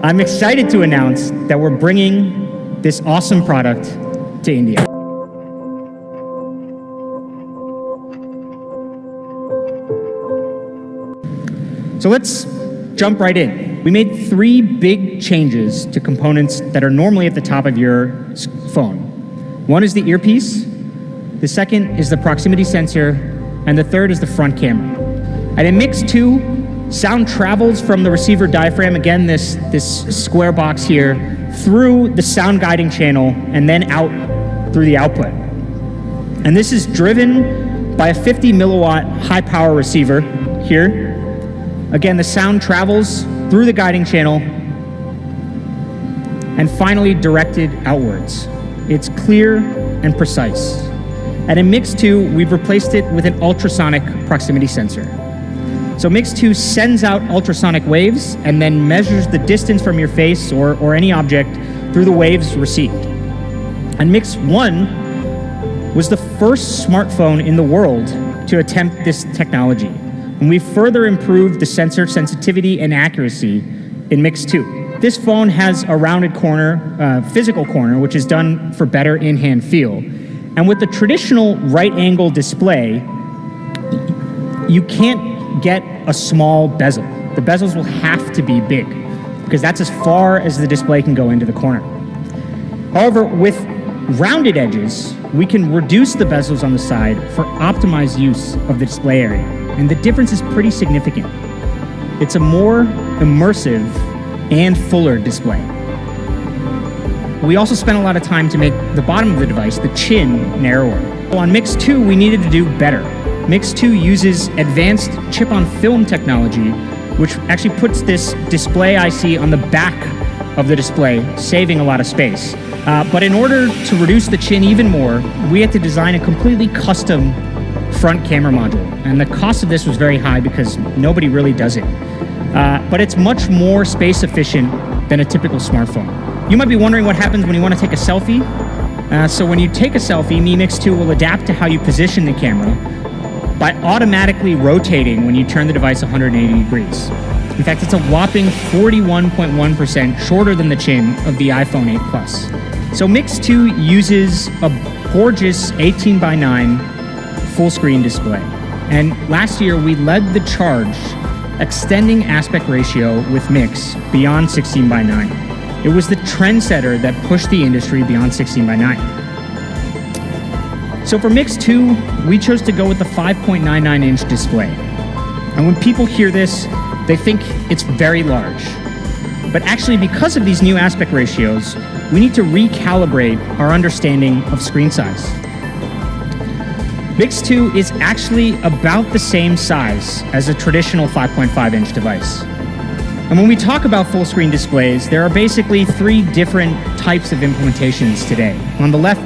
I'm excited to announce that we're bringing this awesome product to India. So let's jump right in. We made 3 big changes to components that are normally at the top of your phone. One is the earpiece, the second is the proximity sensor, and the third is the front camera. And in Mix 2, sound travels from the receiver diaphragm, again this square box here, through the sound guiding channel and then out through the output. And this is driven by a 50 milliwatt high power receiver here. Again, the sound travels through the guiding channel and finally directed outwards. It's clear and precise. And in Mix 2, we've replaced it with an ultrasonic proximity sensor. So Mix 2 sends out ultrasonic waves and then measures the distance from your face or any object through the waves received. And Mix 1 was the first smartphone in the world to attempt this technology. And we further improved the sensor sensitivity and accuracy in Mix 2. This phone has a rounded corner, physical corner, which is done for better in-hand feel. And with the traditional right-angle display, you can't get a small bezel. The bezels will have to be big because that's as far as the display can go into the corner. However, with rounded edges, we can reduce the bezels on the side for optimized use of the display area. And the difference is pretty significant. It's a more immersive and fuller display. We also spent a lot of time to make the bottom of the device, the chin, narrower. So on Mix 2, we needed to do better. Mix 2 uses advanced chip-on-film technology, which actually puts this display IC on the back of the display, saving a lot of space. But in order to reduce the chin even more, we had to design a completely custom front camera module. And the cost of this was very high because nobody really does it. But it's much more space efficient than a typical smartphone. You might be wondering what happens when you want to take a selfie. So when you take a selfie, Mi Mix 2 will adapt to how you position the camera by automatically rotating when you turn the device 180 degrees. In fact, it's a whopping 41.1% shorter than the chin of the iPhone 8 Plus. So Mix 2 uses a gorgeous 18:9 full screen display. And last year we led the charge extending aspect ratio with Mix beyond 16:9. It was the trendsetter that pushed the industry beyond 16:9. So for Mix 2, we chose to go with the 5.99-inch display. And when people hear this, they think it's very large. But actually, because of these new aspect ratios, we need to recalibrate our understanding of screen size. Mix 2 is actually about the same size as a traditional 5.5-inch device. And when we talk about full screen displays, there are basically 3 different types of implementations today. On the left,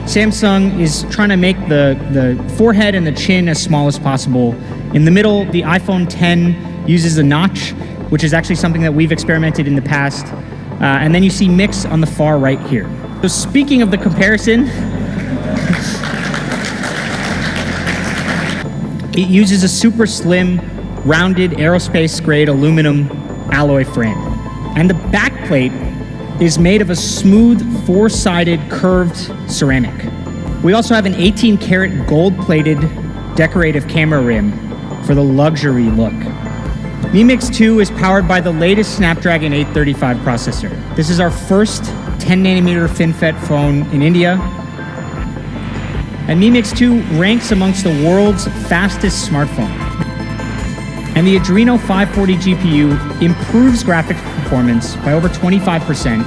Samsung is trying to make the forehead and the chin as small as possible. In the middle, the iPhone X uses a notch, which is actually something that we've experimented in the past. And then you see Mix on the far right here. So speaking of the comparison, it uses a super slim, rounded, aerospace-grade aluminum alloy frame. And the back plate is made of a smooth, 4-sided, curved ceramic. We also have an 18-karat gold-plated decorative camera rim for the luxury look. Mi Mix 2 is powered by the latest Snapdragon 835 processor. This is our first 10nm FinFET phone in India. And Mi Mix 2 ranks amongst the world's fastest smartphone. And the Adreno 540 GPU improves graphics performance by over 25%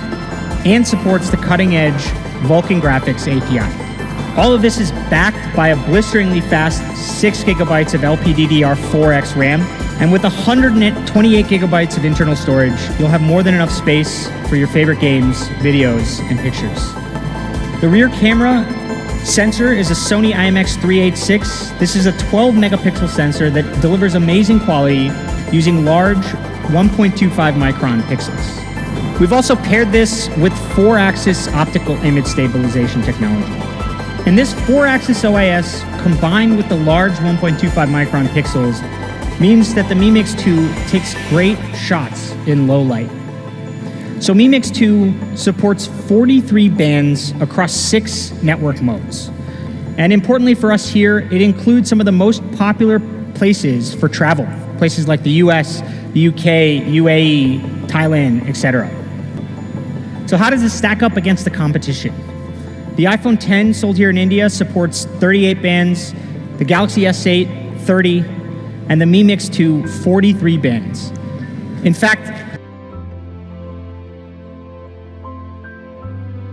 and supports the cutting-edge Vulkan Graphics API. All of this is backed by a blisteringly fast 6 GB of LPDDR4X RAM, and with 128 GB of internal storage, you'll have more than enough space for your favorite games, videos, and pictures. The rear camera sensor is a Sony IMX386. This is a 12 megapixel sensor that delivers amazing quality using large 1.25 micron pixels. We've also paired this with 4-axis optical image stabilization technology. And this 4-axis OIS combined with the large 1.25 micron pixels means that the Mi Mix 2 takes great shots in low light. So Mi Mix 2 supports 43 bands across 6 network modes. And importantly for us here, it includes some of the most popular places for travel, places like the US, the UK, UAE, Thailand, etc. So how does this stack up against the competition? The iPhone X sold here in India supports 38 bands, the Galaxy S8 30, and the Mi Mix 2 43 bands. In fact,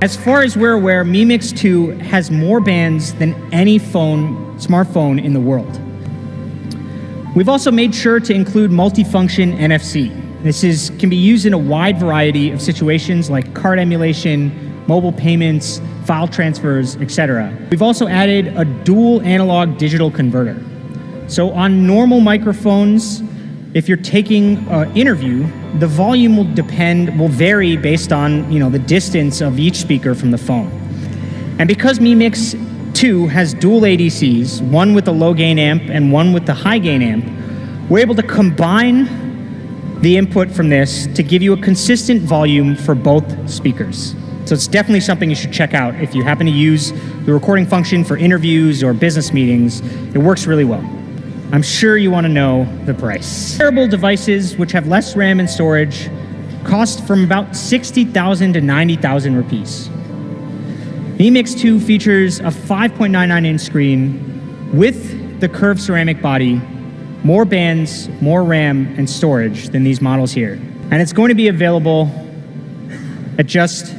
as far as we're aware, Mi Mix 2 has more bands than any smartphone in the world. We've also made sure to include multifunction NFC. This can be used in a wide variety of situations like card emulation, mobile payments, file transfers, etc. We've also added a dual analog digital converter. So on normal microphones, if you're taking an interview, the volume will vary based on the distance of each speaker from the phone. And because Mi Mix 2 has dual ADCs, one with the low gain amp and one with the high gain amp, we're able to combine the input from this to give you a consistent volume for both speakers. So it's definitely something you should check out if you happen to use the recording function for interviews or business meetings. It works really well. I'm sure you want to know the price. Wearable devices, which have less RAM and storage, cost from about 60,000 to 90,000 rupees. Mi Mix 2 features a 5.99-inch screen with the curved ceramic body, more bands, more RAM, and storage than these models here. And it's going to be available at just